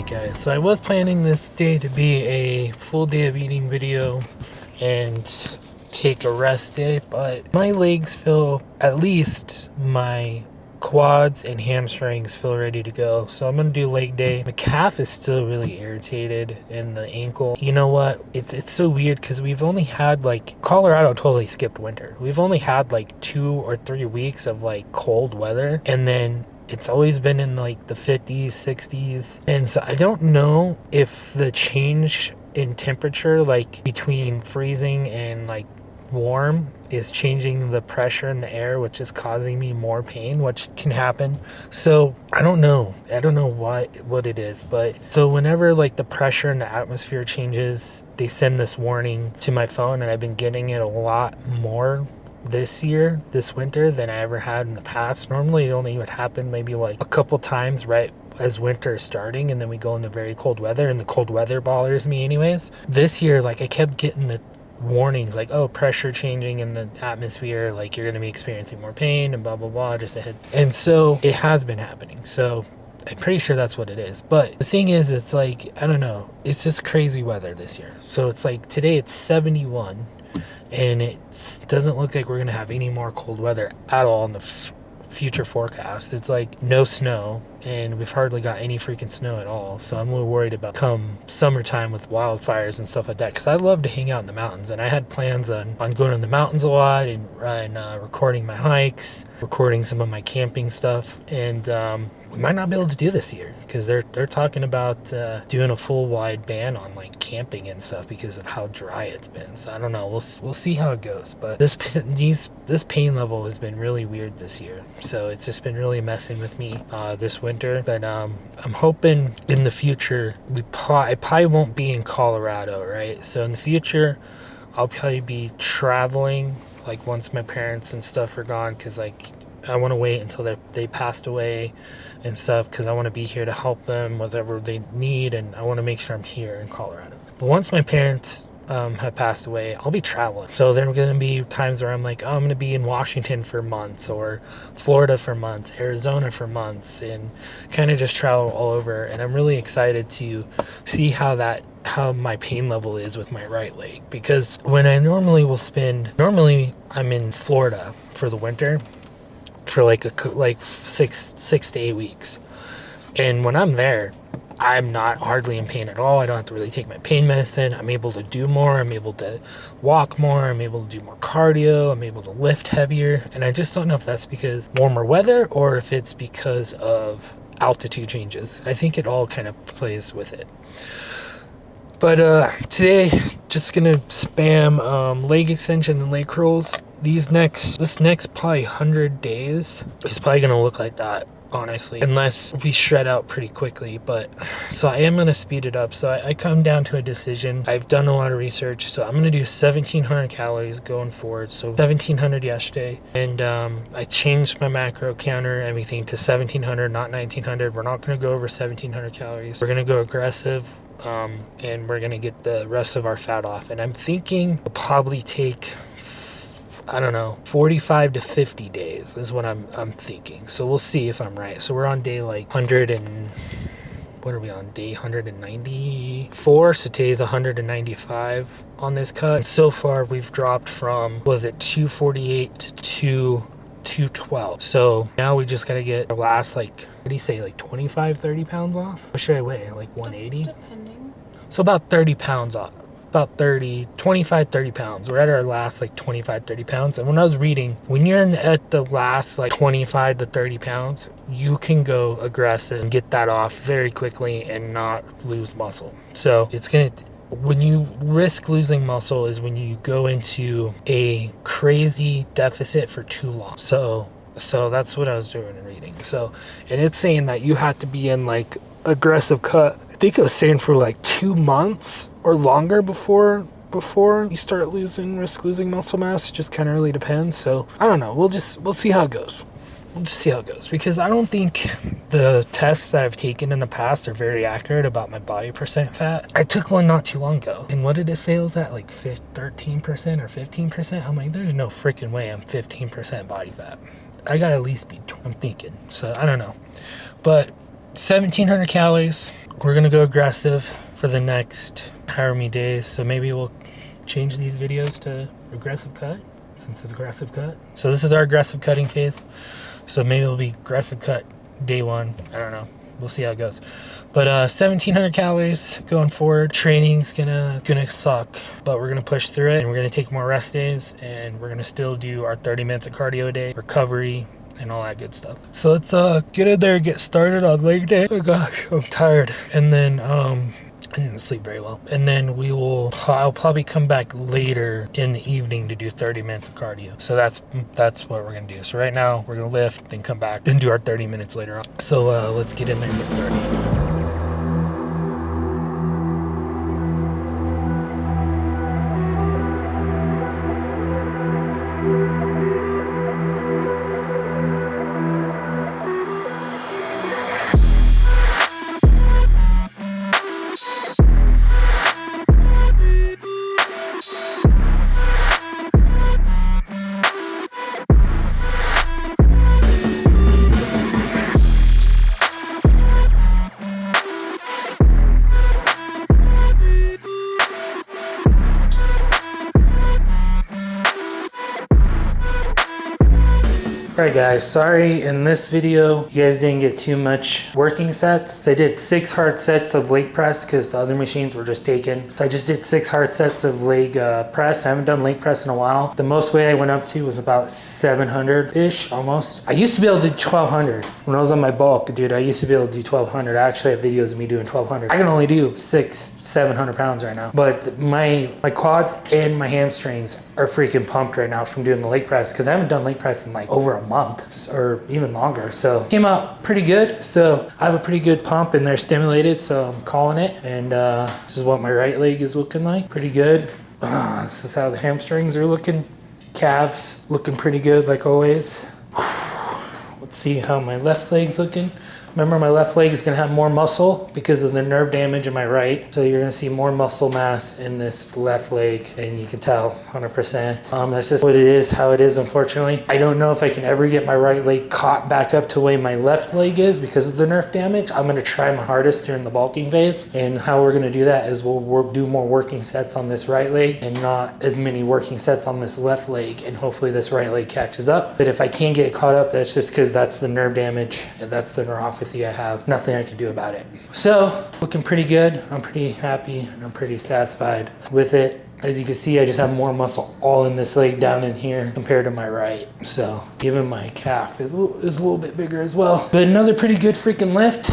guys, so I was planning this day to be a full day of eating video and take a rest day, but my legs feel, at least my quads and hamstrings feel ready to go, so I'm gonna do leg day. My calf is still really irritated, and the ankle. You know what, it's so weird because we've only had, like, Colorado totally skipped winter. We've only had like 2 or 3 weeks of like cold weather, and then it's always been in like the 50s, 60s. And so I don't know if the change in temperature, like between freezing and like warm, is changing the pressure in the air, which is causing me more pain, which can happen. So I don't know what it is, but so whenever like the pressure in the atmosphere changes, they send this warning to my phone, and I've been getting it a lot more this winter than I ever had in the past. Normally it only would happen maybe like a couple times right as winter is starting, and then we go into very cold weather, and the cold weather bothers me anyways. This year, like, I kept getting the warnings like, oh, pressure changing in the atmosphere, like you're going to be experiencing more pain and blah blah blah just ahead. And so it has been happening, so I'm pretty sure that's what it is. But the thing is, it's like, I don't know, it's just crazy weather this year. So it's like today it's 71, and it doesn't look like we're going to have any more cold weather at all in the future forecast. It's like no snow, and we've hardly got any freaking snow at all. So I'm a little worried about come summertime with wildfires and stuff like that, because I love to hang out in the mountains, and I had plans on going to the mountains a lot and recording my hikes, recording some of my camping stuff. And we might not be able to do this year because they're talking about doing a full wide ban on like camping and stuff because of how dry it's been. So I don't know, we'll see how it goes. But this pain level has been really weird this year, so it's just been really messing with me this winter. But I'm hoping in the future I probably won't be in Colorado, right? So in the future I'll probably be traveling, like once my parents and stuff are gone, because like I want to wait until they passed away and stuff, because I want to be here to help them whatever they need, and I want to make sure I'm here in Colorado. But once my parents have passed away, I'll be traveling. So there are going to be times where I'm like, oh, I'm going to be in Washington for months, or Florida for months, Arizona for months, and kind of just travel all over. And I'm really excited to see how my pain level is with my right leg, because when I normally I'm in Florida for the winter for like 6 to 8 weeks, and when I'm there, I'm not hardly in pain at all. I don't have to really take my pain medicine. I'm able to do more. I'm able to walk more. I'm able to do more cardio. I'm able to lift heavier. And I just don't know if that's because warmer weather or if it's because of altitude changes. I think it all kind of plays with it. But today, just gonna spam leg extension and leg curls. This next probably 100 days is probably gonna look like that, honestly, unless we shred out pretty quickly. But so I am gonna speed it up. So I come down to a decision. I've done a lot of research, so I'm gonna do 1,700 calories going forward. So 1,700 yesterday, and I changed my macro counter, everything to 1,700, not 1,900. We're not gonna go over 1,700 calories. We're gonna go aggressive. And we're gonna get the rest of our fat off, and I'm thinking it'll probably take, I don't know, 45 to 50 days is what I'm thinking. So we'll see if I'm right. So we're on day like 100 and what are we on, day 194? So today's 195 on this cut. And so far we've dropped from, was it 248 to 212. So now we just gotta get the last, like, what do you say, like 25, 30 pounds off? What should I weigh, like 180? Depending. So about 30 pounds off. About 25, 30 pounds. We're at our last like 25, 30 pounds. And when I was reading, when you're at the last like 25 to 30 pounds, you can go aggressive and get that off very quickly and not lose muscle. So when you risk losing muscle is when you go into a crazy deficit for too long. So that's what I was doing and reading. So, and it's saying that you have to be in like aggressive cut. I think it was saying for like 2 months or longer before you start risk losing muscle mass. It just kind of really depends. So I don't know. We'll see how it goes. We'll just see how it goes, because I don't think the tests that I've taken in the past are very accurate about my body percent fat. I took one not too long ago, and what did it say it was at, like 13% or 15%? I'm like, there's no freaking way I'm 15% body fat. I gotta at least be, I'm thinking. So I don't know. But 1,700 calories. We're gonna go aggressive for the next however many days. So maybe we'll change these videos to aggressive cut, since it's aggressive cut. So this is our aggressive cutting phase. So maybe it'll be aggressive cut day 1. I don't know. We'll see how it goes. But 1,700 calories going forward. Training's gonna suck, but we're gonna push through it, and we're gonna take more rest days, and we're gonna still do our 30 minutes of cardio a day, recovery, and all that good stuff. So let's get in there and get started on leg day. Oh gosh, I'm tired. And then I didn't sleep very well. And then I'll probably come back later in the evening to do 30 minutes of cardio. So that's what we're gonna do. So right now we're gonna lift, then come back and do our 30 minutes later on. So let's get in there and get started. Alright guys, sorry in this video you guys didn't get too much working sets. So I did 6 hard sets of leg press because the other machines were just taken. So I just did 6 hard sets of leg press. I haven't done leg press in a while. The most weight I went up to was about 700-ish almost. I used to be able to do 1,200. When I was on my bulk, dude, I used to be able to do 1,200. I actually have videos of me doing 1,200. I can only do 600-700 pounds right now. But my quads and my hamstrings are freaking pumped right now from doing the leg press because I haven't done leg press in like over a month or even longer. So came out pretty good. So I have a pretty good pump and they're stimulated, so I'm calling it. And this is what my right leg is looking like. Pretty good. This is how the hamstrings are looking. Calves looking pretty good like always. Let's see how my left leg's looking. Remember, my left leg is going to have more muscle because of the nerve damage in my right. So you're going to see more muscle mass in this left leg, and you can tell 100%. That's just what it is, how it is, unfortunately. I don't know if I can ever get my right leg caught back up to the way my left leg is because of the nerve damage. I'm going to try my hardest during the bulking phase. And how we're going to do that is we'll do more working sets on this right leg and not as many working sets on this left leg. And hopefully this right leg catches up. But if I can't get caught up, that's just because that's the nerve damage. And that's the neuropathy I have. Nothing I can do about it. So looking pretty good. I'm pretty happy and I'm pretty satisfied with it. As you can see, I just have more muscle all in this leg down in here compared to my right. So even my calf is a little bit bigger as well. But another pretty good freaking lift.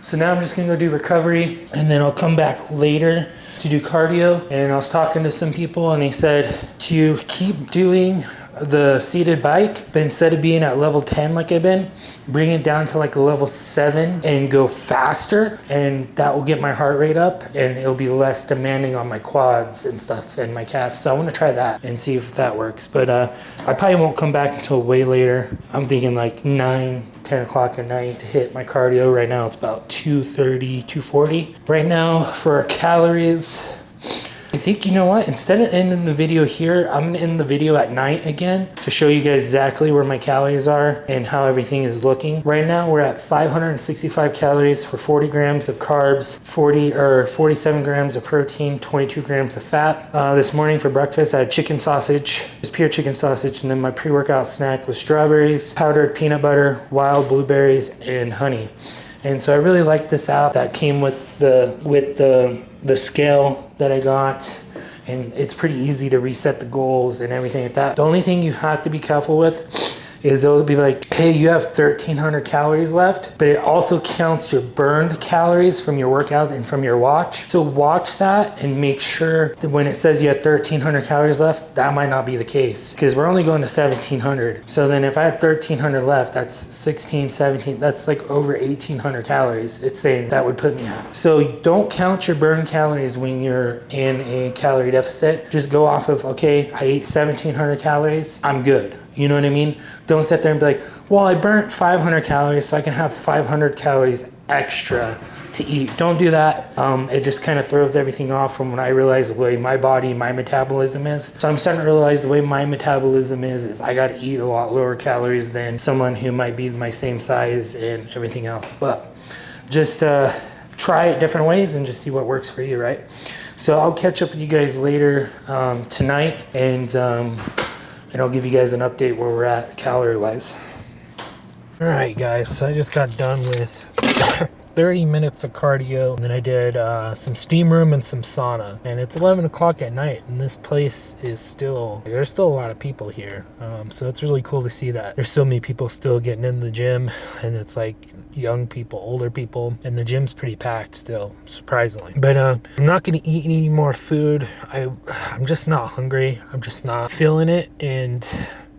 So now I'm just gonna go do recovery and then I'll come back later to do cardio. And I was talking to some people and they said to keep doing the seated bike, but instead of being at level 10 like I've been, bring it down to like a level 7 and go faster, and that will get my heart rate up and it'll be less demanding on my quads and stuff and my calves. So I want to try that and see if that works. But I probably won't come back until way later. I'm thinking like 9-10 o'clock at night to hit my cardio. Right now it's about 230, 240. Right now for our calories, I think, you know what, instead of ending the video here, I'm gonna end the video at night again to show you guys exactly where my calories are and how everything is looking. Right now we're at 565 calories for 40 grams of carbs, 47 grams of protein, 22 grams of fat. This morning for breakfast I had chicken sausage, just pure chicken sausage, and then my pre-workout snack was strawberries, powdered peanut butter, wild blueberries, and honey. And so I really like this app that came with the scale that I got, and it's pretty easy to reset the goals and everything like that. The only thing you have to be careful with is it'll be like, hey, you have 1,300 calories left, but it also counts your burned calories from your workout and from your watch. So watch that and make sure that when it says you have 1,300 calories left, that might not be the case because we're only going to 1,700. So then if I had 1,300 left, that's 16, 17, that's like over 1,800 calories. It's saying that would put me at. So don't count your burned calories when you're in a calorie deficit. Just go off of, okay, I ate 1,700 calories, I'm good. You know what I mean? Don't sit there and be like, well, I burnt 500 calories, so I can have 500 calories extra to eat. Don't do that. It just kind of throws everything off from when I realize the way my body, my metabolism is. So I'm starting to realize the way my metabolism is I got to eat a lot lower calories than someone who might be my same size and everything else. But just try it different ways and just see what works for you, right? So I'll catch up with you guys later tonight, and I'll give you guys an update where we're at calorie-wise. All right, guys, so I just got done with 30 minutes of cardio, and then I did some steam room and some sauna, and it's 11 o'clock at night, and this place is still, there's still a lot of people here, so it's really cool to see that there's so many people still getting in the gym, and it's like young people, older people, and the gym's pretty packed still, surprisingly. But I'm not gonna eat any more food. I'm just not hungry. I'm just not feeling it. And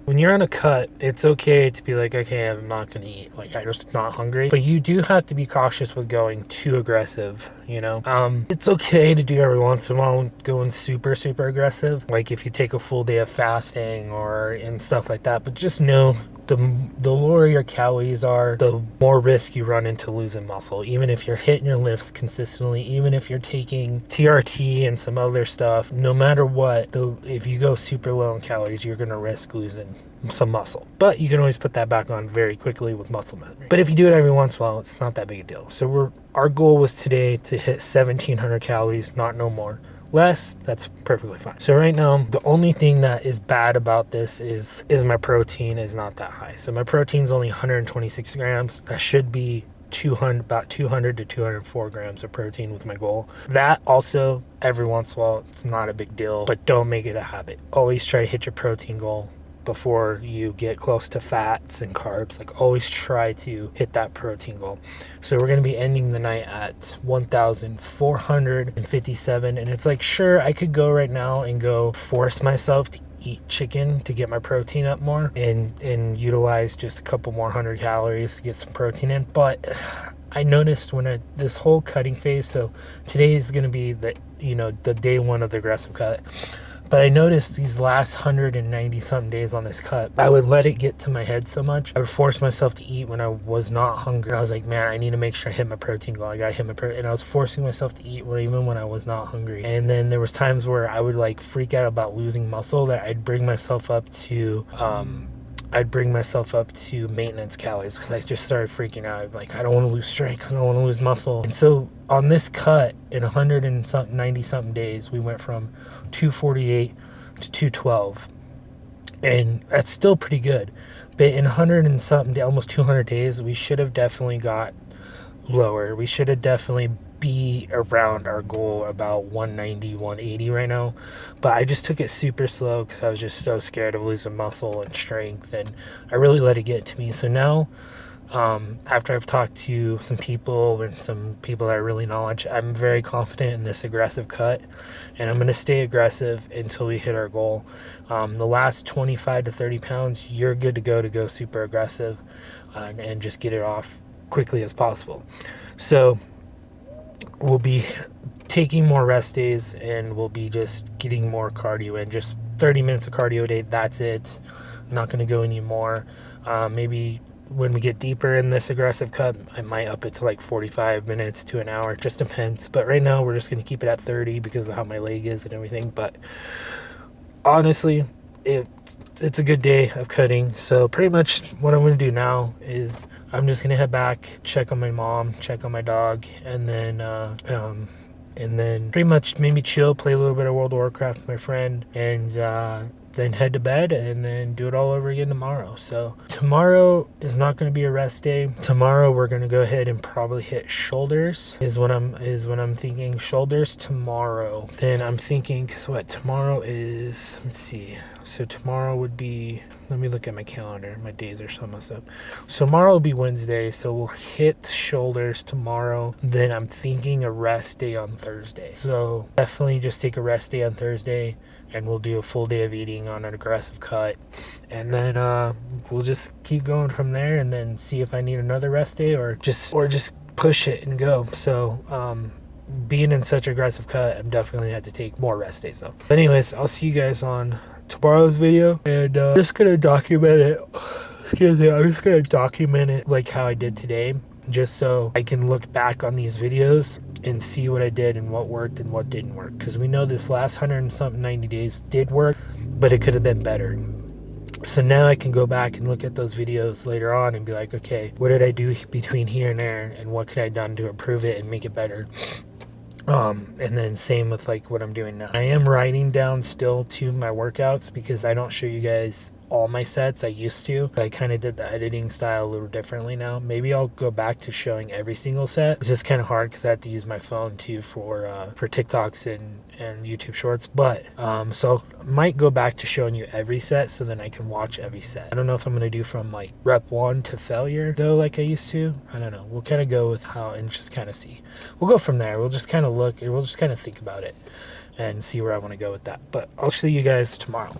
when you're on a cut, it's okay to be like, okay, I'm not gonna eat, like I'm just not hungry. But you do have to be cautious with going too aggressive, you know? It's okay to do every once in a while going super aggressive, like if you take a full day of fasting and stuff like that. But just know the lower your calories are, the more risk you run into losing muscle. Even if you're hitting your lifts consistently, even if you're taking TRT and some other stuff, no matter what, if you go super low in calories, you're gonna risk losing some muscle. But you can always put that back on very quickly with muscle memory. But if you do it every once in a while, it's not that big a deal. So our goal was today to hit 1,700 calories, not no more. Less, that's perfectly fine. So right now, the only thing that is bad about this is my protein is not that high. So my protein is only 126 grams. That should be about 200 to 204 grams of protein with my goal. That also, every once in a while, it's not a big deal, but don't make it a habit. Always try to hit your protein goal before you get close to fats and carbs. Like, always try to hit that protein goal. So we're going to be ending the night at 1,457, and it's like, sure, I could go right now and go force myself to eat chicken to get my protein up more and utilize just a couple more 100 calories to get some protein in. But I noticed when this whole cutting phase, so today is going to be the day one of the aggressive cut. But I noticed these last 190 something days on this cut, I would let it get to my head so much. I would force myself to eat when I was not hungry. I was like, man, I need to make sure I hit my protein goal. I gotta hit my protein. And I was forcing myself to eat even when I was not hungry. And then there was times where I would like freak out about losing muscle, that I'd bring myself up to maintenance calories, because I just started freaking out. I'm like, I don't want to lose strength, I don't want to lose muscle. And so on this cut, in 190 something days, we went from 248 to 212, and that's still pretty good. But in 100 and something, almost 200 days, we should have definitely got lower. We should have definitely be around our goal, about 190, 180 right now. But I just took it super slow because I was just so scared of losing muscle and strength, and I really let it get to me. So now, after I've talked to some people and some people that I really knowledge, I'm very confident in this aggressive cut, and I'm going to stay aggressive until we hit our goal. The last 25 to 30 pounds, you're good to go super aggressive, and just get it off quickly as possible. So we'll be taking more rest days, and we'll be just getting more cardio in. Just 30 minutes of cardio a day, that's it. I'm not going to go any more. Maybe when we get deeper in this aggressive cut, I might up it to like 45 minutes to an hour. It just depends. But right now, we're just going to keep it at 30 because of how my leg is and everything. But honestly, it's a good day of cutting. So pretty much what I'm going to do now is I'm just going to head back, check on my mom, check on my dog, and then pretty much maybe chill, play a little bit of World of Warcraft with my friend, and then head to bed, and then do it all over again tomorrow. So tomorrow is not going to be a rest day. Tomorrow we're going to go ahead and probably hit shoulders is what I'm thinking. Shoulders tomorrow. Then I'm thinking, because what tomorrow is, let's see. So tomorrow would be, let me look at my calendar. My days are so messed up. So tomorrow will be Wednesday, so we'll hit shoulders tomorrow. Then I'm thinking a rest day on Thursday. So definitely just take a rest day on Thursday, and we'll do a full day of eating on an aggressive cut. And then we'll just keep going from there, and then see if I need another rest day or just push it and go. So being in such aggressive cut, I'm definitely had to take more rest days though. But anyways, I'll see you guys on tomorrow's video, and I'm just gonna document it. Excuse me, I'm just gonna document it like how I did today, just so I can look back on these videos and see what I did and what worked and what didn't work. Because we know this last 100 and something 90 days did work, but it could have been better. So now I can go back and look at those videos later on and be like, okay, what did I do between here and there, and what could I have done to improve it and make it better? And then same with like what I'm doing now. I am writing down still to my workouts because I don't show you guys all my sets. I used to. I kind of did the editing style a little differently now. Maybe I'll go back to showing every single set. It's just kind of hard because I have to use my phone too for TikToks and YouTube Shorts. But so I might go back to showing you every set so then I can watch every set. I don't know if I'm gonna do from like rep 1 to failure though, like I used to. I don't know. We'll kind of go with how and just kind of see. We'll go from there. We'll just kind of look and we'll just kind of think about it and see where I want to go with that. But I'll show you guys tomorrow.